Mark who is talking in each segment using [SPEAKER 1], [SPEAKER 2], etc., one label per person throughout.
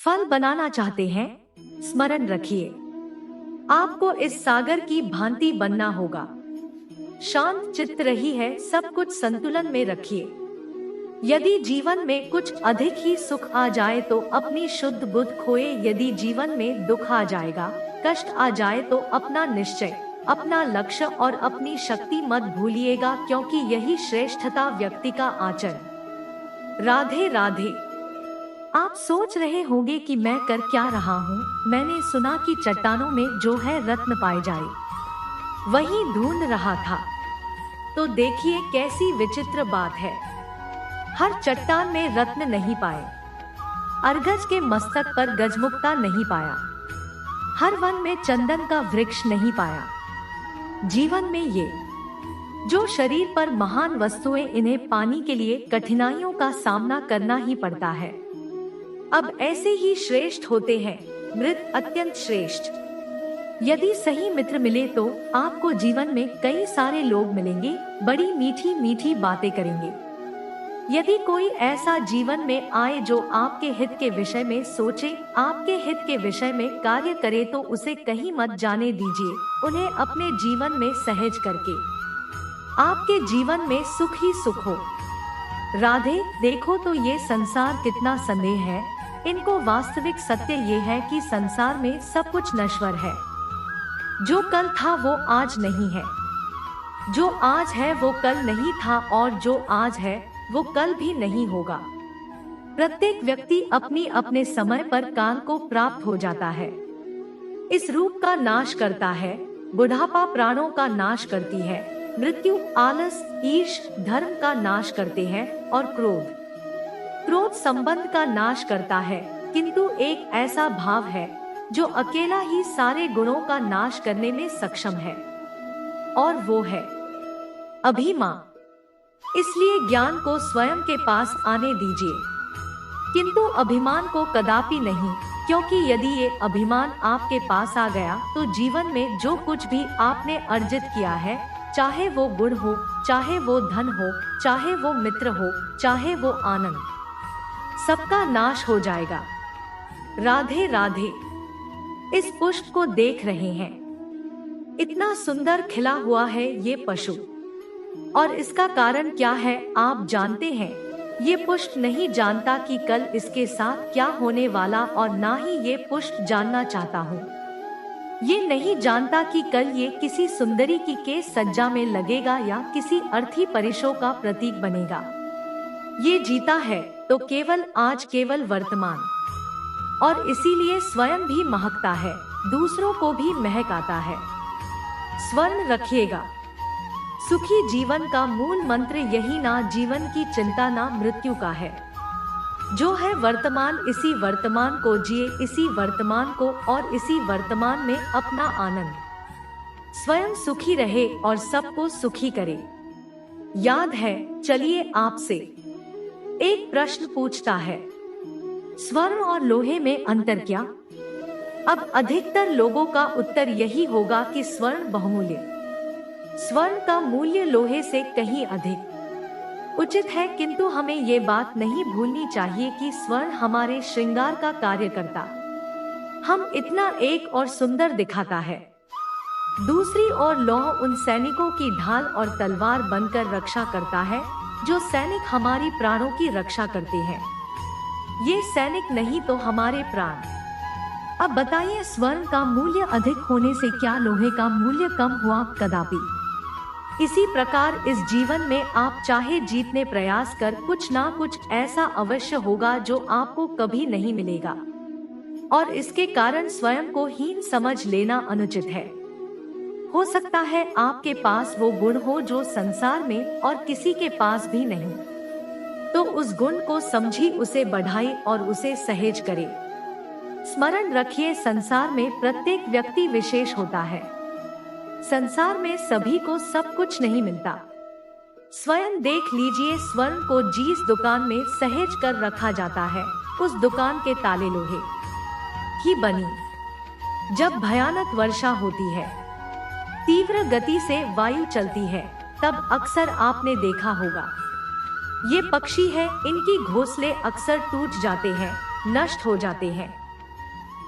[SPEAKER 1] फल बनाना चाहते हैं? स्मरण रखिए, आपको इस सागर की भांति बनना होगा। शांत चित्त रही है, सब कुछ संतुलन में रखिए। यदि जीवन में कुछ अधिक ही सुख आ जाए तो अपनी शुद्ध बुद्ध खोए। यदि जीवन में दुख आ जाएगा, कष्ट आ जाए तो अपना निश्चय, अपना लक्ष्य और अपनी शक्ति मत भूलिएगा, क्योंकि यही श्रेष्ठता व्यक्ति का आचरण। राधे राधे। आप सोच रहे होंगे कि मैं कर क्या रहा हूँ। मैंने सुना कि चट्टानों में जो है रत्न पाए जाए, वही ढूंढ रहा था। तो देखिए कैसी विचित्र बात है, हर चट्टान में रत्न नहीं पाए, अर्गज के मस्तक पर गजमुक्ता नहीं पाया, हर वन में चंदन का वृक्ष नहीं पाया। जीवन में ये जो शरीर पर महान वस्तुएं, इन्हें पाने के लिए कठिनाइयों का सामना करना ही पड़ता है। अब ऐसे ही श्रेष्ठ होते हैं मृत, अत्यंत श्रेष्ठ। यदि सही मित्र मिले तो आपको जीवन में कई सारे लोग मिलेंगे, बड़ी मीठी मीठी बातें करेंगे। यदि कोई ऐसा जीवन में आए जो आपके हित के विषय में सोचे, आपके हित के विषय में कार्य करे, तो उसे कहीं मत जाने दीजिए। उन्हें अपने जीवन में सहज करके आपके जीवन में सुख ही सुख हो। राधे। देखो तो ये संसार कितना संदेह है। इनको वास्तविक सत्य ये है कि संसार में सब कुछ नश्वर है। जो कल था वो आज नहीं है, जो आज है वो कल नहीं था, और जो आज है वो कल भी नहीं होगा। प्रत्येक व्यक्ति अपनी अपने समय पर काल को प्राप्त हो जाता है। इस रूप का नाश करता है, बुढ़ापा प्राणों का नाश करती है, मृत्यु आलस ईर्ष धर्म का नाश करते हैं, और क्रोध संबंध का नाश करता है। किंतु एक ऐसा भाव है जो अकेला ही सारे गुणों का नाश करने में सक्षम है, और वो है अभिमान। इसलिए ज्ञान को स्वयं के पास आने दीजिए, किंतु अभिमान को कदापि नहीं, क्योंकि यदि ये अभिमान आपके पास आ गया तो जीवन में जो कुछ भी आपने अर्जित किया है, चाहे वो गुण हो, चाहे वो धन हो, चाहे वो मित्र हो, चाहे वो आनंद, सबका नाश हो जाएगा। राधे राधे। इस पुष्प को देख रहे हैं, इतना सुंदर खिला हुआ है ये पशु, और इसका कारण क्या है आप जानते हैं? ये पुष्प नहीं जानता कि कल इसके साथ क्या होने वाला, और ना ही ये पुष्प जानना चाहता हूँ। ये नहीं जानता कि कल ये किसी सुंदरी की केस सज्जा में लगेगा या किसी अर्थी परिशों का प्रतीक बनेगा। ये जीता है तो केवल आज, केवल वर्तमान, और इसीलिए स्वयं भी महकता है, दूसरों को भी महकाता है। स्वर्ण रखिएगा। सुखी जीवन का मूल मंत्र यही, ना जीवन की चिंता ना मृत्यु का है। जो है वर्तमान, इसी वर्तमान को जिए, इसी वर्तमान को और इसी वर्तमान में अपना आनंद। स्वयं सुखी रहे और सबको सुखी करे। याद है, चलिए आपसे एक प्रश्न पूछता है, स्वर्ण और लोहे में अंतर क्या? अब अधिकतर लोगों का उत्तर यही होगा कि स्वर्ण बहुमूल्य। स्वर्ण का मूल्य लोहे से कहीं अधिक उचित है, किंतु हमें ये बात नहीं भूलनी चाहिए कि स्वर्ण हमारे श्रृंगार का कार्य करता, हम इतना एक और सुंदर दिखाता है। दूसरी ओर लौह उन सैनिकों की ढाल और तलवार बनकर रक्षा करता है, जो सैनिक हमारी प्राणों की रक्षा करते हैं। ये सैनिक नहीं तो हमारे प्राण। अब बताइए, स्वर्ण का मूल्य अधिक होने से क्या लोहे का मूल्य कम हुआ? कदापि। इसी प्रकार इस जीवन में आप चाहे जीतने प्रयास कर, कुछ ना कुछ ऐसा अवश्य होगा जो आपको कभी नहीं मिलेगा, और इसके कारण स्वयं को हीन समझ लेना अनुचित है। हो सकता है आपके पास वो गुण हो जो संसार में और किसी के पास भी नहीं, तो उस गुण को समझी, उसे बढ़ाए और उसे सहेज करे। स्मरण रखिए, संसार में प्रत्येक व्यक्ति विशेष होता है। संसार में सभी को सब कुछ नहीं मिलता। स्वयं देख लीजिए, स्वर्ण को जिस दुकान में सहेज कर रखा जाता है, उस दुकान के ताले लोहे की बनी। जब भयानक वर्षा होती है, तीव्र गति से वायु चलती है, तब अक्सर आपने देखा होगा ये पक्षी है, इनकी घोंसले अक्सर टूट जाते हैं, नष्ट हो जाते हैं।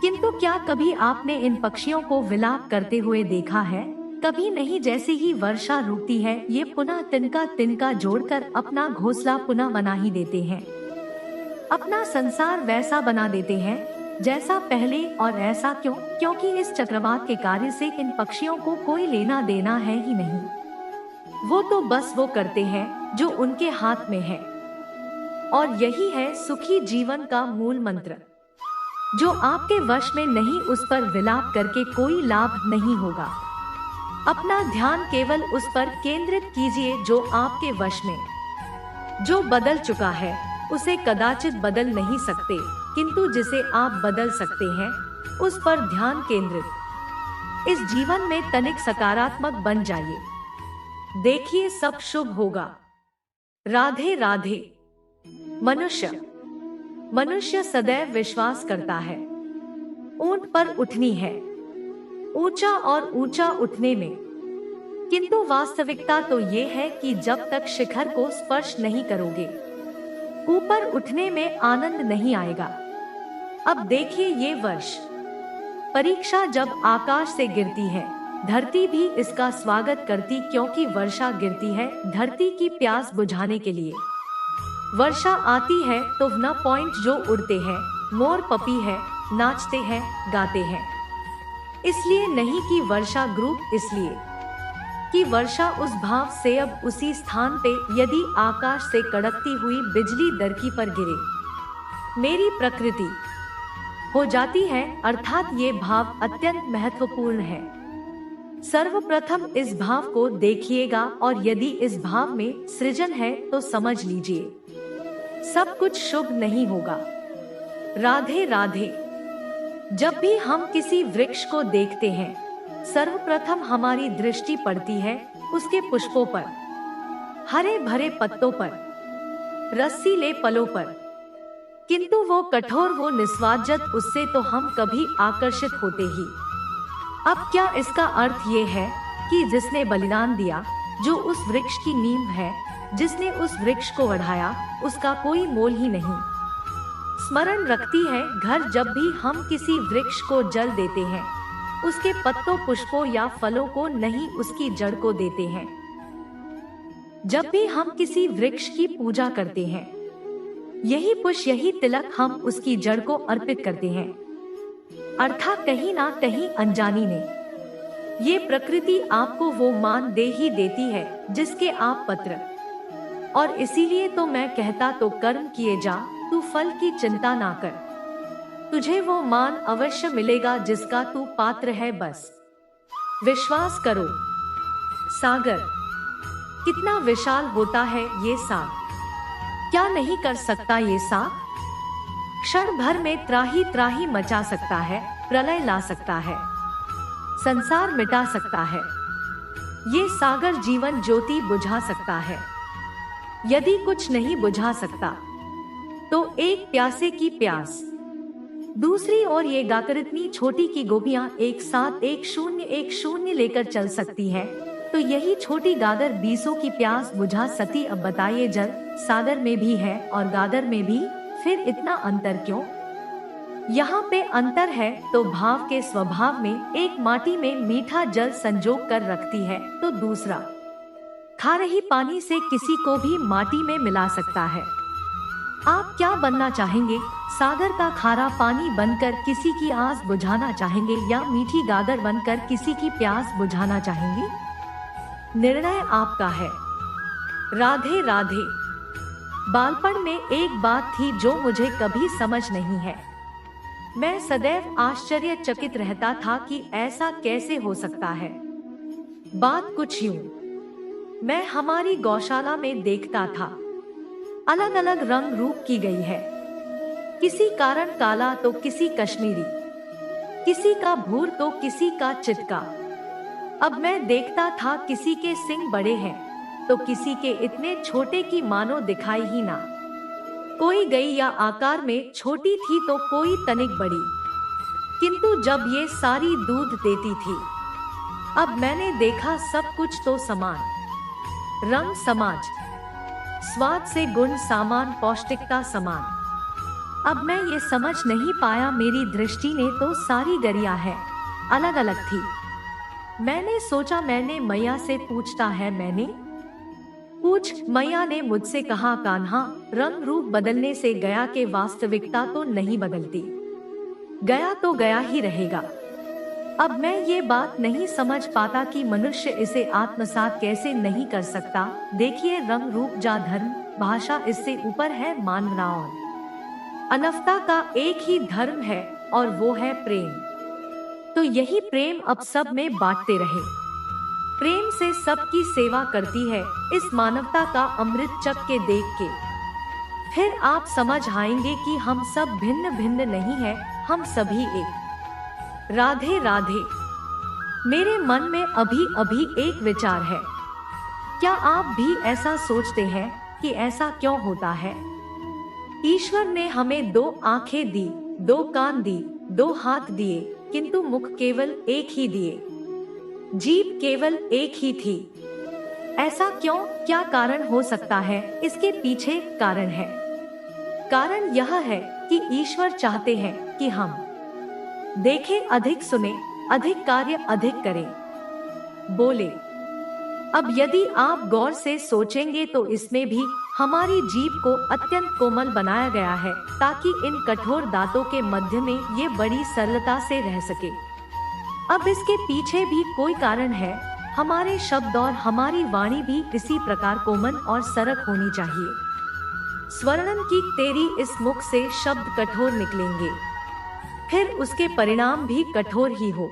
[SPEAKER 1] किंतु क्या कभी आपने इन पक्षियों को विलाप करते हुए देखा है? कभी नहीं। जैसे ही वर्षा रुकती है, ये पुनः तिनका तिनका जोड़कर अपना घोंसला पुनः बना ही देते हैं। अपना संसार वैसा बना देते हैं जैसा पहले। और ऐसा क्यों? क्योंकि इस चक्रवात के कार्य से इन पक्षियों को कोई लेना देना है ही नहीं। वो तो बस वो करते हैं जो उनके हाथ में है। और यही है सुखी जीवन का मूल मंत्र। जो आपके वश में नहीं, उस पर विलाप करके कोई लाभ नहीं होगा। अपना ध्यान केवल उस पर केंद्रित कीजिए जो आपके वश में। जो बदल चुका है उसे कदाचित बदल नहीं सकते, किंतु जिसे आप बदल सकते हैं उस पर ध्यान केंद्रित। इस जीवन में तनिक सकारात्मक बन जाइए, देखिए सब शुभ होगा। राधे राधे। मनुष्य सदैव विश्वास करता है ऊंट पर उठनी है, ऊंचा और ऊंचा उठने में। किंतु वास्तविकता तो ये है कि जब तक शिखर को स्पर्श नहीं करोगे, ऊपर उठने में आनंद नहीं आएगा। अब देखिए ये वर्ष परीक्षा जब आकाश से गिरती है, धरती भी इसका स्वागत करती, क्योंकि वर्षा गिरती है धरती की प्यास बुझाने के लिए। वर्षा आती है तो न पॉइंट जो उड़ते हैं, मोर पपी है, नाचते हैं, गाते हैं। इसलिए नहीं कि वर्षा ग्रुप, इसलिए कि वर्षा उस भाव से अब उसी स्थान पे यदि आकाश से कड़कती हुई बिजली दरकी पर गिरे, मेरी प्रकृति हो जाती है। अर्थात ये भाव अत्यंत महत्वपूर्ण है। सर्वप्रथम इस भाव को देखिएगा, और यदि इस भाव में सृजन है तो समझ लीजिए सब कुछ शुभ नहीं होगा। राधे राधे। जब भी हम किसी वृक्ष को देखते हैं, सर्वप्रथम हमारी दृष्टि पड़ती है उसके पुष्पों पर, हरे भरे पत्तों पर, रसीले फलों पर। किंतु वो कठोर, वो निस्वाद, उससे तो हम कभी आकर्षित होते ही। अब क्या इसका अर्थ ये है कि जिसने बलिदान दिया, जो उस वृक्ष की नींव है, जिसने उस वृक्ष को बढ़ाया, उसका कोई मोल ही नहीं? स्मरण रखती है घर, जब भी हम किसी वृक्ष को जल देते हैं, उसके पत्तों, पुष्पों या फलों को नहीं, उसकी जड़ को देते हैं। जब भी हम किसी वृक्ष की पूजा करते हैं, यही पुष्प, यही तिलक हम उसकी जड़ को अर्पित करते हैं। अर्थात कहीं ना कहीं अनजानी ने ये प्रकृति आपको वो मान दे ही देती है जिसके आप पात्र। और इसीलिए तो मैं कहता, तो कर्म किए जा, तू फल की चिंता ना कर। तुझे वो मान अवश्य मिलेगा जिसका तू पात्र है, बस विश्वास करो। सागर कितना विशाल होता है ये साग, क्या नहीं कर सकता ये साग? क्षण भर में त्राही त्राही मचा सकता है, प्रलय ला सकता है, संसार मिटा सकता है। ये सागर जीवन ज्योति बुझा सकता है। यदि कुछ नहीं बुझा सकता तो एक प्यासे की प्यास, दूसरी ओर ये गाकर इतनी छोटी की गोपियां एक साथ 1-0-1-0 लेकर चल सकती हैं, तो यही छोटी गागर 20 की प्यास बुझा सकती। अब बताइए, जल सागर में भी है और गागर में भी, फिर इतना अंतर क्यों? यहाँ पे अंतर है तो भाव के स्वभाव में। एक माटी में मीठा जल संजोग कर रखती है, तो दूसरा खा रही पानी से किसी को भी माटी में मिला सकता है। आप क्या बनना चाहेंगे? सागर का खारा पानी बनकर किसी की आस बुझाना चाहेंगे, या मीठी गागर बनकर किसी की प्यास बुझाना चाहेंगे? निर्णय आपका है। राधे राधे। बालपन में एक बात थी जो मुझे कभी समझ नहीं है। मैं सदैव आश्चर्यचकित रहता था कि ऐसा कैसे हो सकता है। बात कुछ यूं, मैं हमारी गौशाला में देखता था, अलग अलग रंग रूप की गई है, किसी कारण काला तो किसी कश्मीरी, किसी का भूर तो किसी का चितका। अब मैं देखता था किसी के सिंग बड़े हैं तो किसी के इतने छोटे कि मानो दिखाई ही ना। कोई गई या आकार में छोटी थी तो कोई तनिक बड़ी, किंतु जब ये सारी दूध देती थी, अब मैंने देखा सब कुछ तो समान, रंग समाज, स्वाद से गुण सामान, पौष्टिकता समान। अब मैं ये समझ नहीं पाया, मेरी दृष्टि ने तो सारी गरिया है अलग अलग थी। मैंने सोचा मैंने मैया से पूछता है, मैंने पूछ। मैया ने मुझसे कहा, कान्हा, रंग रूप बदलने से गया के वास्तविकता तो नहीं बदलती, गया तो गया ही रहेगा। अब मैं ये बात नहीं समझ पाता कि मनुष्य इसे आत्मसात कैसे नहीं कर सकता। देखिए, रंग रूप जा धर्म भाषा इससे ऊपर है, मानवता और अनफता का एक ही धर्म है और वो है प्रेम। तो यही प्रेम अब सब में बांटते रहे, प्रेम से सबकी सेवा करती है इस मानवता का अमृत चख के देख के। फिर आप समझ आएंगे कि हम सब भिन्न भिन्न नहीं है, हम सभी एक। राधे राधे। मेरे मन में अभी अभी एक विचार है, क्या आप भी ऐसा सोचते हैं कि ऐसा क्यों होता है? ईश्वर ने हमें 2 आंखें दी, 2 कान दी, 2 हाथ दिए, किंतु मुख केवल एक ही दिए, जीभ केवल एक ही थी। ऐसा क्यों? क्या कारण हो सकता है? इसके पीछे कारण है। कारण यह है कि ईश्वर चाहते हैं कि हम देखें, अधिक सुने, अधिक कार्य अधिक करें। बोले। अब यदि आप गौर से सोचेंगे तो इसमें भी हमारी जीभ को अत्यंत कोमल बनाया गया है ताकि इन कठोर दांतों के मध्य में ये बड़ी सरलता से रह सके। अब इसके पीछे भी कोई कारण है। हमारे शब्द और हमारी वाणी भी इसी प्रकार कोमल और सरक होनी चाहिए। स्वर्णन की तेरी इस मुख से शब्द कठोर निकलेंगे, फिर उसके परिणाम भी कठोर ही हो।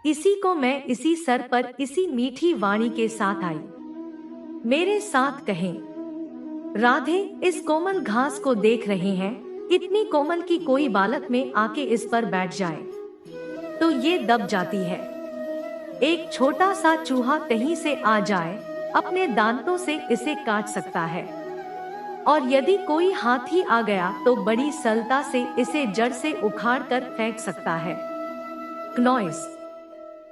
[SPEAKER 1] इसी को मैं इसी सर पर इसी मीठी वाणी के साथ आई। मेरे साथ कहें, राधे, इस कोमल घास को देख रहे हैं, इतनी कोमल कि कोई बालक में आके इस पर बैठ जाए तो ये दब जाती है। एक छोटा सा चूहा कहीं से आ जाए, अपने दांतों से इसे काट सकता है, और यदि कोई हाथी आ गया तो बड़ी सरलता से इसे जड़ से उखाड़ कर फेंक सकता है। नॉइस।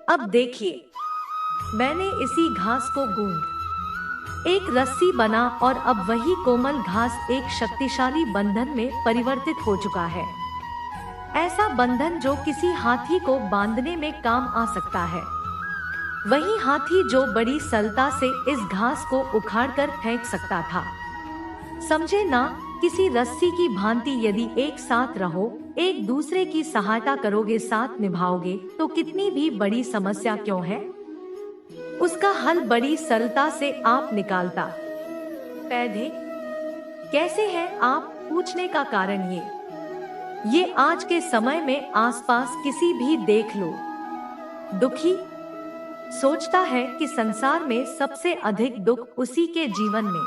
[SPEAKER 1] अब देखिए, मैंने इसी घास को गूंथ एक रस्सी बना और अब वही कोमल घास एक शक्तिशाली बंधन में परिवर्तित हो चुका है। ऐसा बंधन जो किसी हाथी को बांधने में काम आ सकता है। वही हाथी जो बड़ी सरलता से इस घास को उखाड़कर फेंक सकता था। समझे ना? किसी रस्सी की भांति यदि एक साथ रहो, एक दूसरे की सहायता करोगे, साथ निभाओगे, तो कितनी भी बड़ी समस्या क्यों है, उसका हल बड़ी सरलता से आप निकालता। पैधे कैसे हैं आप? पूछने का कारण ये आज के समय में आसपास किसी भी देख लो, दुखी सोचता है कि संसार में सबसे अधिक दुख उसी के जीवन में,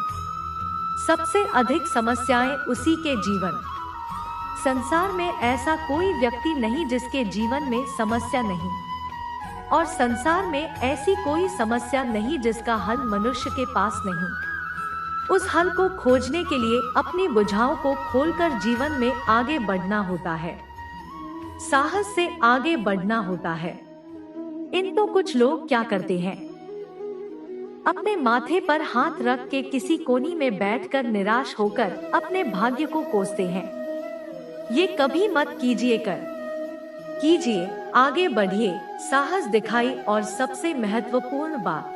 [SPEAKER 1] सबसे अधिक समस्याएं उसी के जीवन। संसार में ऐसा कोई व्यक्ति नहीं जिसके जीवन में समस्या नहीं, और संसार में ऐसी कोई समस्या नहीं जिसका हल मनुष्य के पास नहीं। उस हल को खोजने के लिए अपनी बुझाओं को खोलकर जीवन में आगे बढ़ना होता है, साहस से आगे बढ़ना होता है। इन तो कुछ लोग क्या करते हैं, अपने माथे पर हाथ रख के किसी कोनी में बैठकर निराश होकर अपने भाग्य को कोसते हैं। ये कभी मत कीजिए, कीजिए, आगे बढ़िए, साहस दिखाई, और सबसे महत्वपूर्ण बात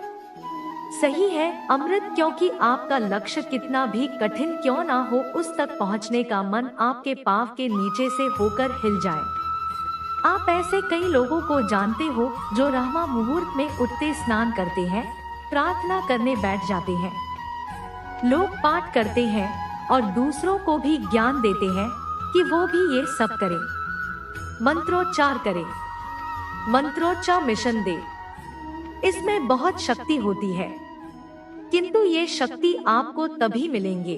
[SPEAKER 1] सही है, अमृत, क्योंकि आपका लक्ष्य कितना भी कठिन क्यों ना हो, उस तक पहुंचने का मन आपके पाँव के नीचे से होकर हिल जाए। आप ऐसे कई लोगों को जानते हो जो ब्रह्म मुहूर्त में उठते स्नान करते हैं, प्रार्थना करने बैठ जाते हैं, लोग पाठ करते हैं और दूसरों को भी ज्ञान देते हैं कि वो भी ये सब करें, मंत्रोच्चार करें, मंत्रोच्चार मिशन दे। इसमें बहुत शक्ति होती है, किंतु ये शक्ति आपको तभी मिलेंगे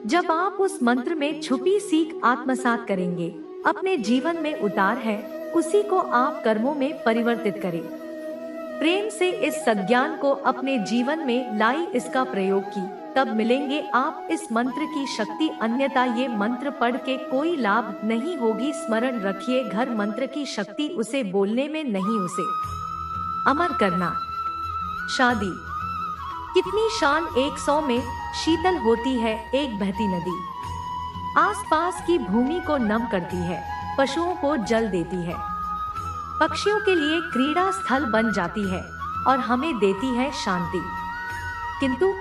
[SPEAKER 1] जब आप उस मंत्र में छुपी सीख आत्मसात करेंगे, अपने जीवन में उतार है, उसी को आप कर्मों में परिवर्तित करें। प्रेम से इस सज्ञान को अपने जीवन में लाई, इसका प्रयोग की, तब मिलेंगे आप इस मंत्र की शक्ति, अन्यथा ये मंत्र पढ़ के कोई लाभ नहीं होगी। स्मरण रखिए, घर मंत्र की शक्ति उसे बोलने में नहीं, उसे अमर करना। शादी कितनी शान 100 में शीतल होती है एक बहती नदी। आसपास की भूमि को नम करती है, पशुओं को जल देती है, पक्षियों के लिए क्रीड़ा स्थल बन जाती है और हमें देती है शांति। किंतु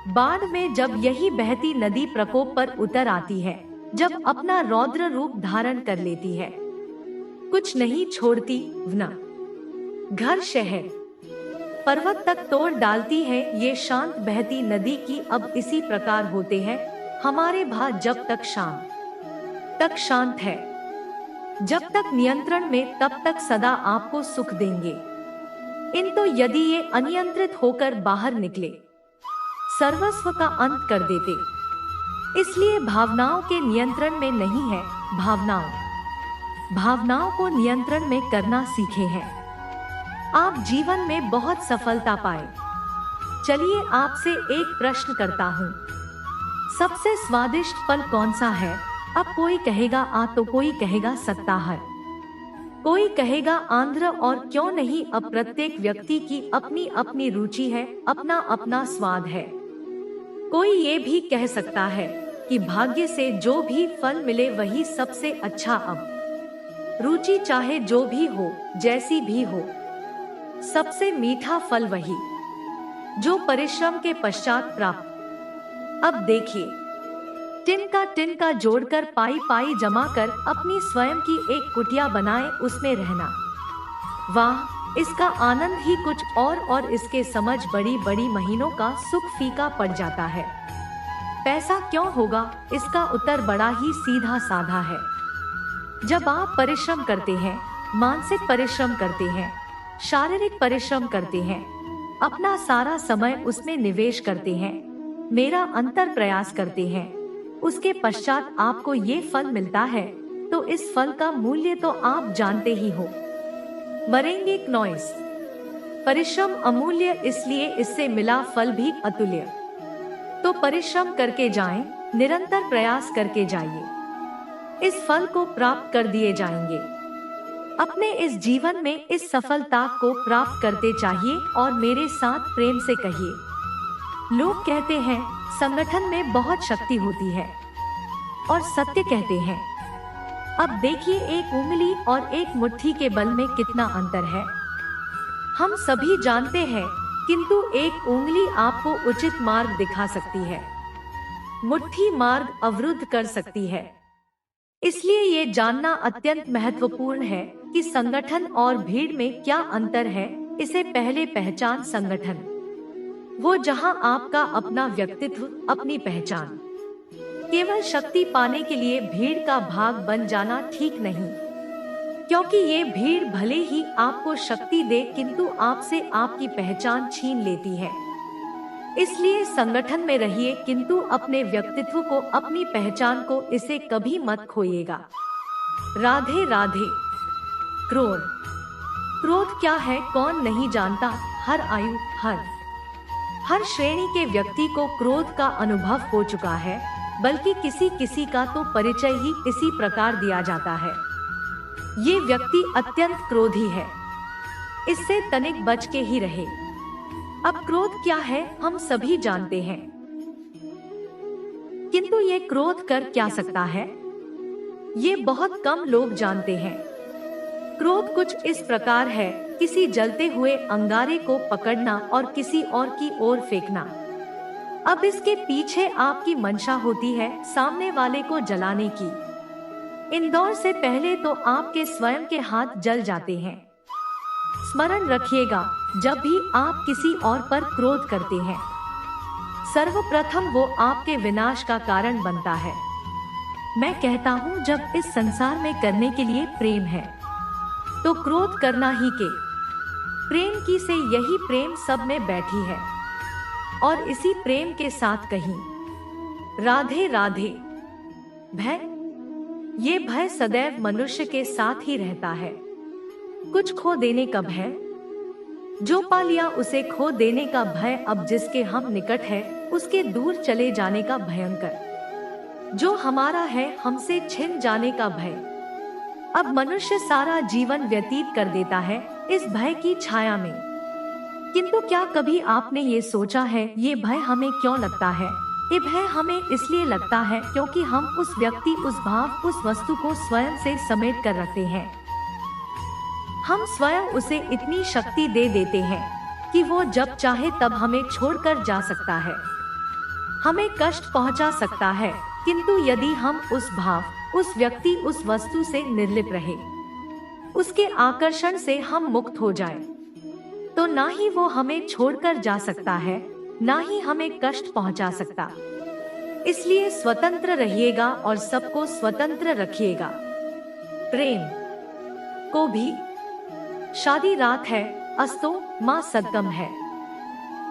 [SPEAKER 1] बाढ़ में जब यही बहती नदी प्रकोप पर उतर आती है, जब अपना रौद्र रूप धारण कर लेती है, कुछ नहीं छोड़ती, वना घर शहर पर्वत तक तोड़ डालती है, ये शांत बहती नदी की अब इसी प्रकार होते हैं हमारे भाव। जब तक शाम तक शांत है, जब तक नियंत्रण में, तब तक सदा आपको सुख देंगे। इन तो यदि ये अनियंत्रित होकर बाहर निकले, सर्वस्व का अंत कर देते। इसलिए भावनाओं के नियंत्रण में नहीं है, भावनाओं को नियंत्रण में करना सीखे हैं, आप जीवन में बहुत सफलता पाए। चलिए आपसे एक प्रश्न करता हूँ, सबसे स्वादिष्ट फल कौन सा है? अब कोई कहेगा तो कोई कहेगा सत्ताहर, कोई कहेगा आंध्र, और क्यों नहीं, अब प्रत्येक व्यक्ति की अपनी अपनी रुचि है, अपना अपना स्वाद है। कोई ये भी कह सकता है कि भाग्य से जो भी फल मिले वही सबसे अच्छा। अब रुचि चाहे जो भी हो, जैसी भी हो, सबसे मीठा फल वही जो परिश्रम के पश्चात प्राप्त। अब देखिए, टिनका जोड़कर पाई पाई जमा कर अपनी स्वयं की एक कुटिया बनाए, उसमें रहना, वाह, इसका आनंद ही कुछ और इसके समझ बड़ी बड़ी महीनों का सुख फीका पड़ जाता है। पैसा क्यों होगा? इसका उत्तर बड़ा ही सीधा साधा है। जब आप परिश्रम करते हैं, मानसिक परिश्रम करते हैं, शारीरिक परिश्रम करते हैं, अपना सारा समय उसमें निवेश करते हैं, मेरा अंतर प्रयास करते हैं, उसके पश्चात आपको ये फल मिलता है, तो इस फल का मूल्य तो आप जानते ही हो। मरेंगे नॉइस, परिश्रम अमूल्य, इसलिए इससे मिला फल भी अतुल्य। तो परिश्रम करके जाएं, निरंतर प्रयास करके जाइए, इस फल को प्राप्त कर दिए जाएंगे। अपने इस जीवन में इस सफलता को प्राप्त करते चाहिए और मेरे साथ प्रेम से कहिए। लोग कहते हैं संगठन में बहुत शक्ति होती है और सत्य कहते हैं। अब देखिए, एक उंगली और एक मुट्ठी के बल में कितना अंतर है, हम सभी जानते हैं, किंतु एक उंगली आपको उचित मार्ग दिखा सकती है, मुट्ठी मार्ग अवरुद्ध कर सकती है। इसलिए ये जानना अत्यंत महत्वपूर्ण है कि संगठन और भीड़ में क्या अंतर है। इसे पहले पहचान संगठन, वो जहां आपका अपना व्यक्तित्व, अपनी पहचान। केवल शक्ति पाने के लिए भीड़ का भाग बन जाना ठीक नहीं, क्योंकि ये भीड़ भले ही आपको शक्ति दे, किंतु आपसे आपकी पहचान छीन लेती है। इसलिए संगठन में रहिए, किंतु अपने व्यक्तित्व को, अपनी पहचान को, इसे कभी मत खोइएगा। राधे राधे। क्रोध क्या है कौन नहीं जानता। हर आयु, हर श्रेणी के व्यक्ति को क्रोध का अनुभव हो चुका है, बल्कि किसी किसी का तो परिचय ही इसी प्रकार दिया जाता है, ये व्यक्ति अत्यंत क्रोधी है, इससे तनिक बच के ही रहे। अब क्रोध क्या है हम सभी जानते हैं, किंतु ये क्रोध कर क्या सकता है, ये बहुत कम लोग जानते हैं। क्रोध कुछ इस प्रकार है, किसी जलते हुए अंगारे को पकड़ना और किसी और की ओर फेंकना। अब इसके पीछे आपकी मंशा होती है सामने वाले को जलाने की। इंदौर से पहले तो आपके स्वयं के हाथ जल जाते हैं। स्मरण रखिएगा, जब भी आप किसी और पर क्रोध करते हैं, सर्वप्रथम वो आपके विनाश का कारण बनता है। मैं कहता हूँ, जब इस संसार में करने के लिए प्रेम है तो क्रोध करना ही के प्रेम की से यही प्रेम सब में बैठी है, और इसी प्रेम के साथ कहीं राधे राधे। भय, ये भय सदैव मनुष्य के साथ ही रहता है। कुछ खो देने का भय, जो पा लिया उसे खो देने का भय, अब जिसके हम निकट है उसके दूर चले जाने का भयंकर, जो हमारा है हमसे छिन जाने का भय। अब मनुष्य सारा जीवन व्यतीत कर देता है इस भय की छाया में। किंतु क्या कभी आपने ये सोचा है, ये भय हमें क्यों लगता है? ये भय हमें इसलिए लगता है क्योंकि हम उस व्यक्ति, उस भाव, उस वस्तु को स्वयं से समेट कर रखते हैं। हम स्वयं उसे इतनी शक्ति दे देते हैं कि वो जब चाहे तब हमें छोड़कर जा सकता है, हमें कष्ट पहुंचा सकता है। किंतु यदि हम उस भाव, उस व्यक्ति, उस वस्तु से निर्लिप्त रहे, उसके आकर्षण से हम मुक्त हो जाएं, तो ना ही वो हमें छोड़कर जा सकता है, ना ही हमें कष्ट पहुंचा सकता। इसलिए स्वतंत्र रहिएगा और सबको स्वतंत्र रखिएगा। प्रेम को भी शादी रात है, अस्तो माँ सद्गम है,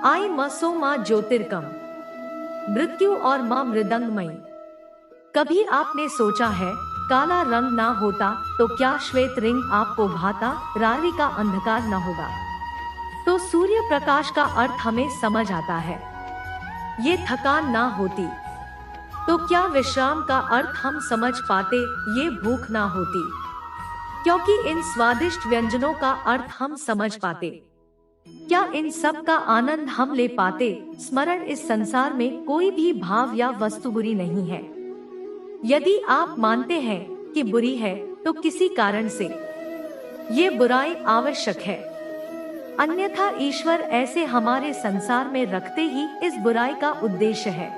[SPEAKER 1] आई मसो माँ ज्योतिर्गम, मृत्यु और माँ मृदंगमयी। कभी आपने सोचा है काला रंग ना होता तो क्या श्वेत रिंग आपको भाता, रात्रि का अंधकार न होगा तो सूर्य प्रकाश का अर्थ हमें समझ आता है। ये थकान ना होती तो क्या विश्राम का अर्थ हम समझ पाते, ये भूख ना होती क्योंकि इन स्वादिष्ट व्यंजनों का अर्थ हम समझ पाते, क्या इन सब का आनंद हम ले पाते। स्मरण, इस संसार में कोई भी भाव या वस्तु बुरी नहीं है। यदि आप मानते हैं कि बुरी है तो किसी कारण से ये बुराई आवश्यक है, अन्यथा ईश्वर ऐसे हमारे संसार में रखते ही इस बुराई का उद्देश्य है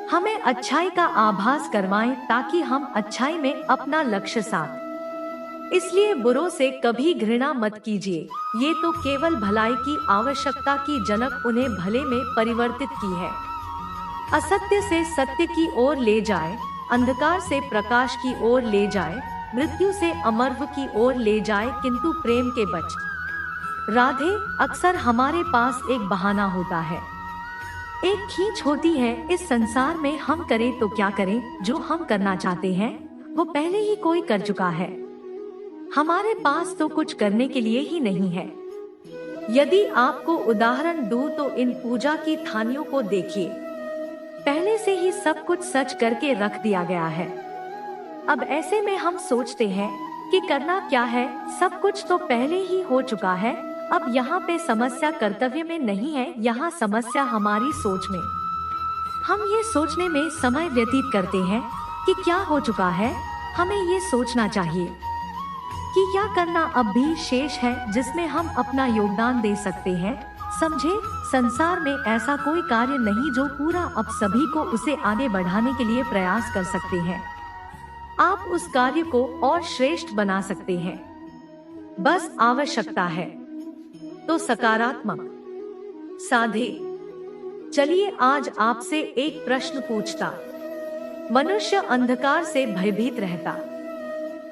[SPEAKER 1] हमें अच्छाई का आभास करवाएं ताकि हम अच्छाई में अपना लक्ष्य साध। इसलिए बुरों से कभी घृणा मत कीजिए, ये तो केवल भलाई की आवश्यकता की जनक उन्हें भले में परिवर्तित की है। असत्य से सत्य की ओर ले जाए, अंधकार से प्रकाश की ओर ले जाए, मृत्यु से अमरत्व की ओर ले जाए, किंतु प्रेम के बच राधे। अक्सर हमारे पास एक बहाना होता है, एक खींच होती है इस संसार में, हम करें तो क्या करें, जो हम करना चाहते हैं वो पहले ही कोई कर चुका है, हमारे पास तो कुछ करने के लिए ही नहीं है। यदि आपको उदाहरण दूं तो इन पूजा की थालियों को देखिए, पहले से ही सब कुछ सच करके रख दिया गया है। अब ऐसे में हम सोचते हैं कि करना क्या है, सब कुछ तो पहले ही हो चुका है। अब यहाँ पे समस्या कर्तव्य में नहीं है, यहाँ समस्या हमारी सोच में। हम ये सोचने में समय व्यतीत करते हैं कि क्या हो चुका है, हमें ये सोचना चाहिए कि क्या करना अब भी शेष है जिसमें हम अपना योगदान दे सकते हैं। समझे, संसार में ऐसा कोई कार्य नहीं जो पूरा अब सभी को उसे आगे बढ़ाने के लिए प्रयास कर सकते हैं। आप उस कार्य को और श्रेष्ठ बना सकते हैं, बस आवश्यकता है तो सकारात्मक साधे। चलिए आज आपसे एक प्रश्न पूछता, मनुष्य अंधकार से भयभीत रहता,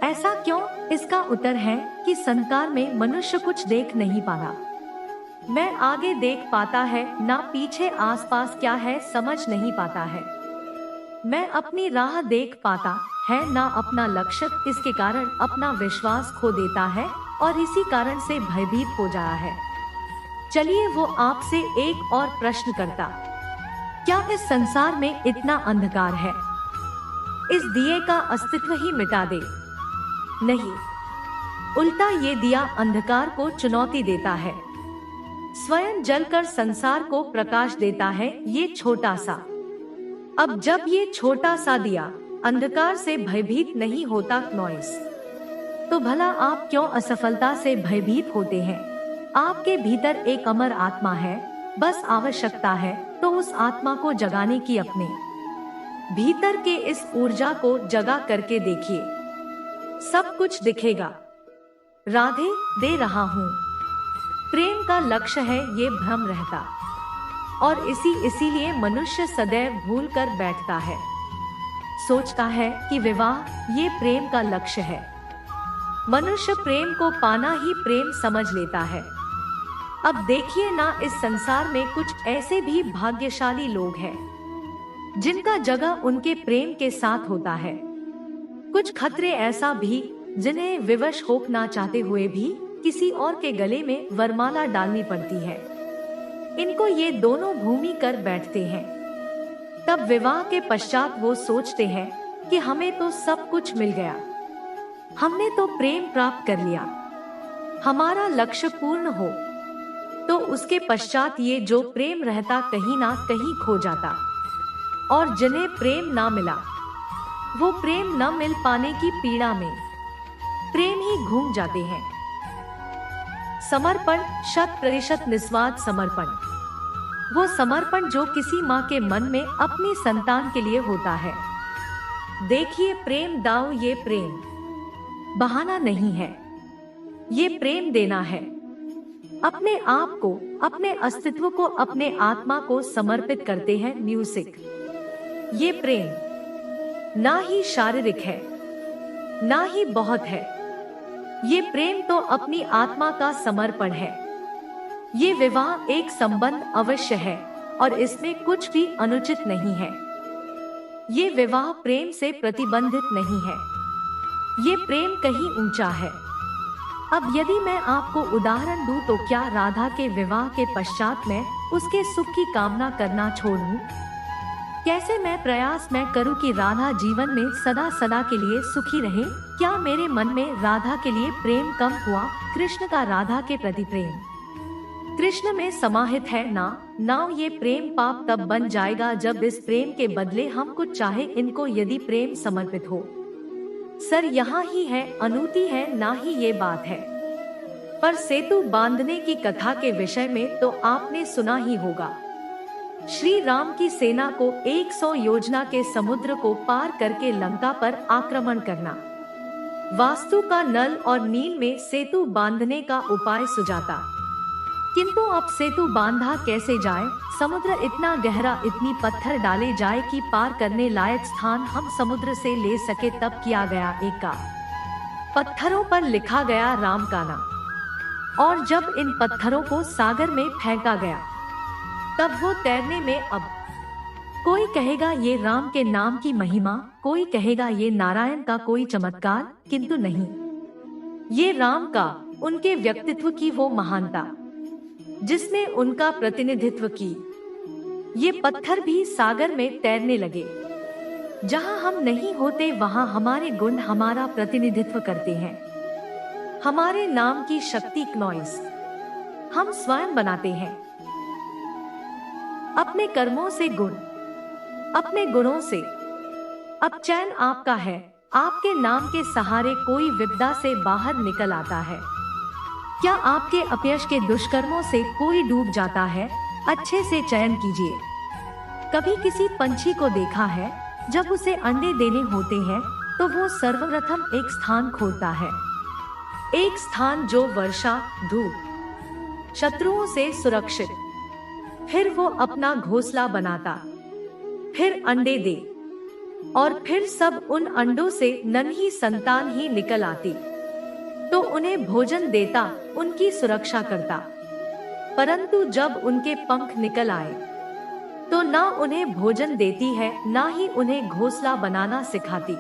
[SPEAKER 1] ऐसा क्यों? इसका उत्तर है कि संसार में मनुष्य कुछ देख नहीं पाता, मैं आगे देख पाता है ना पीछे, आसपास क्या है समझ नहीं पाता है, मैं अपनी राह देख पाता है ना अपना लक्ष्य। इसके कारण अपना विश्वास खो देता है और इसी कारण से भयभीत हो जाता है। चलिए वो आपसे एक और प्रश्न करता, क्या इस संसार में इतना अंधकार है, इस दिए का अस्तित्व ही मिटा दे? नहीं, उल्टा ये दिया अंधकार को चुनौती देता है, स्वयं जलकर संसार को प्रकाश देता है। ये छोटा सा, अब जब ये छोटा सा दिया अंधकार से भयभीत नहीं होता नॉइस, तो भला आप क्यों असफलता से भयभीत होते हैं? आपके भीतर एक अमर आत्मा है, बस आवश्यकता है तो उस आत्मा को जगाने की। अपने भीतर के इस ऊर्जा को जगा करके देखिए, सब कुछ दिखेगा। राधे दे रहा हूँ। प्रेम का लक्ष्य है ये भ्रम रहता, और इसीलिए मनुष्य सदैव भूल कर बैठता है, सोचता है कि विवाह ये प्रेम का लक्ष्य है। मनुष्य प्रेम को पाना ही प्रेम समझ लेता है। अब देखिए ना, इस संसार में कुछ ऐसे भी भाग्यशाली लोग हैं जिनका जगह उनके प्रेम के साथ होता है। कुछ खतरे ऐसा भी जिन्हें विवश होना चाहते हुए भी किसी और के गले में वरमाला डालनी पड़ती है। इनको ये दोनों भूमि कर बैठते हैं। तब विवाह के पश्चात वो सोचते हैं कि हमें तो सब कुछ मिल गया, हमने तो प्रेम प्राप्त कर लिया, हमारा लक्ष्य पूर्ण हो। तो उसके पश्चात ये जो प्रेम रहता कहीं ना कहीं खो जाता। और जिन्हें प्रेम ना मिला, वो प्रेम न मिल पाने की पीड़ा में प्रेम ही घूम जाते हैं। समर्पण, 100% निस्वार्थ समर्पण, वो समर्पण जो किसी माँ के मन में अपनी संतान के लिए होता है। देखिए प्रेम दाऊ, ये प्रेम बहाना नहीं है, ये प्रेम देना है। अपने आप को, अपने अस्तित्व को, अपने आत्मा को समर्पित करते हैं म्यूजिक। ये प्रेम ना ही शारीरिक है, ना ही बहुत है, ये प्रेम तो अपनी आत्मा का समर्पण है। ये विवाह एक संबंध अवश्य है और इसमें कुछ भी अनुचित नहीं है। ये विवाह प्रेम से प्रतिबंधित नहीं है, ये प्रेम कहीं ऊंचा है। अब यदि मैं आपको उदाहरण दूं तो क्या राधा के विवाह के पश्चात मैं उसके सुख की कामना करना छोड़ दूं? कैसे मैं प्रयास करूं कि राधा जीवन में सदा सदा के लिए सुखी रहे? क्या मेरे मन में राधा के लिए प्रेम कम हुआ? कृष्ण का राधा के प्रति प्रेम कृष्ण में समाहित है ना ये प्रेम पाप तब बन जाएगा जब इस प्रेम के बदले हम कुछ चाहे इनको, यदि प्रेम समर्पित हो। सर यहाँ ही है, अनूठी है ना ही ये बात है। पर सेतु बांधने की कथा के विषय में तो आपने सुना ही होगा। श्री राम की सेना को 100 योजना के समुद्र को पार करके लंका पर आक्रमण करना। वास्तु का नल और नील में सेतु बांधने का उपाय सुझाता, किंतु अब सेतु बांधा कैसे जाए? समुद्र इतना गहरा, इतनी पत्थर डाले जाए कि पार करने लायक स्थान हम समुद्र से ले सके। तब किया गया एक का पत्थरों पर लिखा गया राम का नाम, और जब इन पत्थरों को सागर में फेंका गया तब वो तैरने में। अब कोई कहेगा ये राम के नाम की महिमा, कोई कहेगा ये नारायण का कोई चमत्कार, किंतु नहीं, ये राम का, उनके व्यक्तित्व की वो महानता जिसने उनका प्रतिनिधित्व की। ये पत्थर भी सागर में तैरने लगे। जहां हम नहीं होते वहां हमारे गुण हमारा प्रतिनिधित्व करते हैं। हमारे नाम की शक्ति नॉइस हम स्वयं बनाते हैं, अपने कर्मों से गुण, अपने गुणों से। अब चैन आपका है, आपके नाम के सहारे कोई विपदा से बाहर निकल आता है। क्या आपके अपयश के दुष्कर्मों से कोई डूब जाता है? अच्छे से चयन कीजिए। कभी किसी पंछी को देखा है, जब उसे अंडे देने होते हैं तो वो सर्वप्रथम एक स्थान खोजता है, एक स्थान जो वर्षा, धूप, शत्रुओं से सुरक्षित। फिर वो अपना घोंसला बनाता, फिर अंडे दे, और फिर सब उन अंडों से नन्ही संतान ही निकल आती तो उन्हें भोजन देता, उनकी सुरक्षा करता। परंतु जब उनके पंख निकल आए तो ना उन्हें भोजन देती है, ना ही उन्हें घोंसला बनाना सिखाती,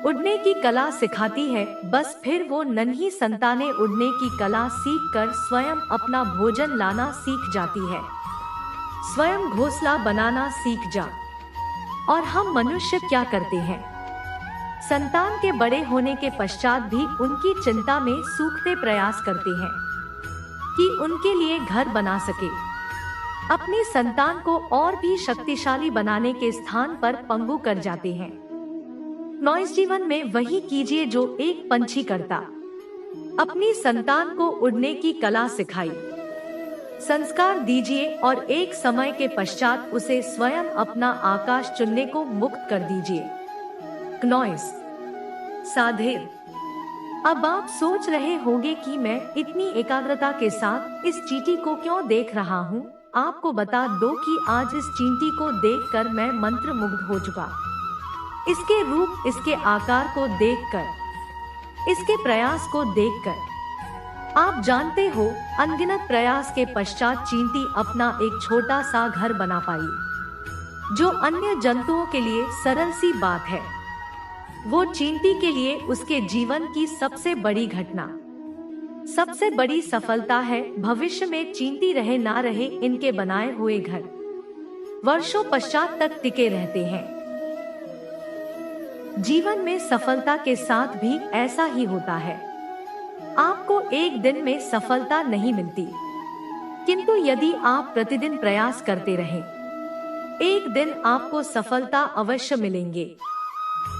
[SPEAKER 1] उड़ने की कला सिखाती है। बस फिर वो नन्ही संतानें उड़ने की कला सीखकर स्वयं अपना भोजन लाना सीख जाती है, स्वयं घोंसला बनाना सीख जा। और हम मनुष्य क्या करते हैं? संतान के बड़े होने के पश्चात भी उनकी चिंता में सूखते प्रयास करते हैं कि उनके लिए घर बना सके। अपनी संतान को और भी शक्तिशाली बनाने के स्थान पर पंगु कर जाते हैं। नॉइस जीवन में वही कीजिए जो एक पंछी करता, अपनी संतान को उड़ने की कला सिखाई, संस्कार दीजिए और एक समय के पश्चात उसे स्वयं अपना आकाश चुनने को मुक्त कर दीजिए। नॉइस साधेर। अब आप सोच रहे होंगे कि मैं इतनी एकाग्रता के साथ इस चींटी को क्यों देख रहा हूँ। आपको बता दो कि आज इस चींटी को देखकर मैं मंत्रमुग्ध हो चुका। इसके रूप, इसके आकार को देखकर, इसके प्रयास को देखकर। आप जानते हो, अनगिनत प्रयास के पश्चात चींटी अपना एक छोटा सा घर बना पाई, जो अन्य जंतुओं के लिए सरल सी बात है। वो चींटी के लिए उसके जीवन की सबसे बड़ी घटना, सबसे बड़ी सफलता है। भविष्य में चींटी रहे ना रहे, इनके बनाए हुए घर वर्षों पश्चात तक टिके रहते हैं। जीवन में सफलता के साथ भी ऐसा ही होता है। आपको एक दिन में सफलता नहीं मिलती, किंतु यदि आप प्रतिदिन प्रयास करते रहें, एक दिन आपको सफलता अवश्य मिलेंगे।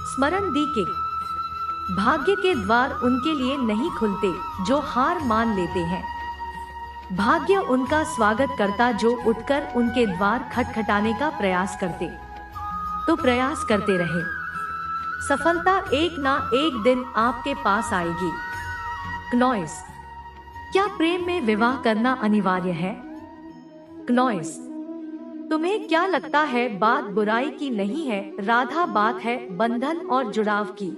[SPEAKER 1] स्मरण दीजिए, भाग्य के द्वार उनके लिए नहीं खुलते जो हार मान लेते हैं। भाग्य उनका स्वागत करता जो उठकर उनके द्वार खटखटाने का प्रयास करते। तो प्रयास करते रहे, सफलता एक ना एक दिन आपके पास आएगी। क्नॉइस, क्या प्रेम में विवाह करना अनिवार्य है? क्नॉइस, तुम्हें क्या लगता है बात बुराई की नहीं है राधा, बात है बंधन और जुड़ाव की।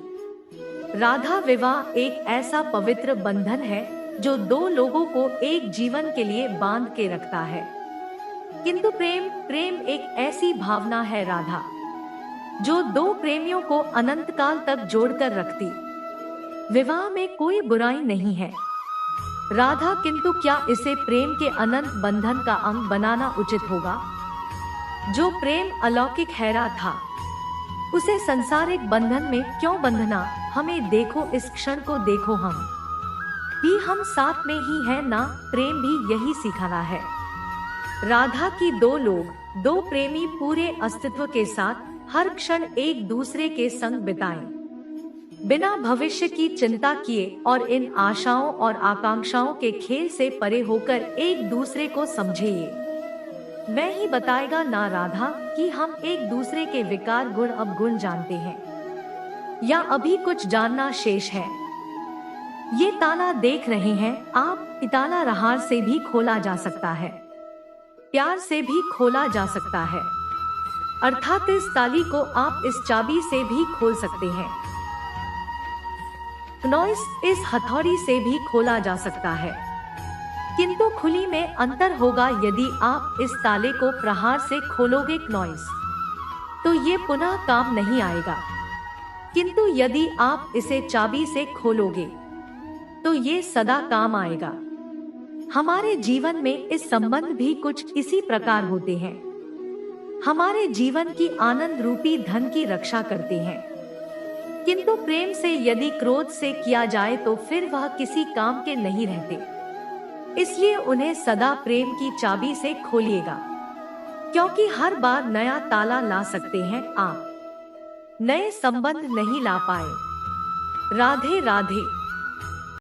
[SPEAKER 1] राधा, विवाह एक ऐसा पवित्र बंधन है जो दो लोगों को एक जीवन के लिए बांध के रखता है। किंतु प्रेम एक ऐसी भावना है राधा, जो दो प्रेमियों को अनंत काल तक जोड़कर रखती। विवाह में कोई बुराई नहीं है राधा, किंतु क्या इसे प्रेम के अनंत बंधन का अंग बनाना उचित होगा? जो प्रेम अलौकिक हैरा था, उसे संसारिक बंधन में क्यों बंधना? हमें देखो, इस क्षण को देखो, हम साथ में ही हैं ना। प्रेम भी यही सिखाना है राधा की दो लोग, दो प्रेमी पूरे अस्तित्व के साथ हर क्षण एक दूसरे के संग बिताएं, बिना भविष्य की चिंता किए और इन आशाओं और आकांक्षाओं के खेल से परे होकर एक दूसरे को समझिए। मैं ही बताएगा ना राधा कि हम एक दूसरे के विकार गुण अवगुण जानते हैं या अभी कुछ जानना शेष है। ये ताला देख रहे हैं आप, ताला रहार से भी खोला जा सकता है, प्यार से भी खोला जा सकता है, अर्थात इस ताली को आप इस चाबी से भी खोल सकते हैं। क्नॉइस, इस हथौड़ी से भी खोला जा सकता है, किंतु खुली में अंतर होगा। यदि आप इस ताले को प्रहार से खोलोगे क्नॉइस, तो ये पुनः काम नहीं आएगा, किंतु यदि आप इसे चाबी से खोलोगे तो ये सदा काम आएगा। हमारे जीवन में इस संबंध भी कुछ इसी प्रकार होते हैं। हमारे जीवन की आनंद रूपी धन की रक्षा करते हैं, किंतु प्रेम से यदि क्रोध से किया जाए तो फिर वह किसी काम के नहीं रहते। इसलिए उन्हें सदा प्रेम की चाबी से खोलिएगा, क्योंकि हर बार नया ताला ला सकते हैं आप, नए संबंध नहीं ला पाए। राधे राधे।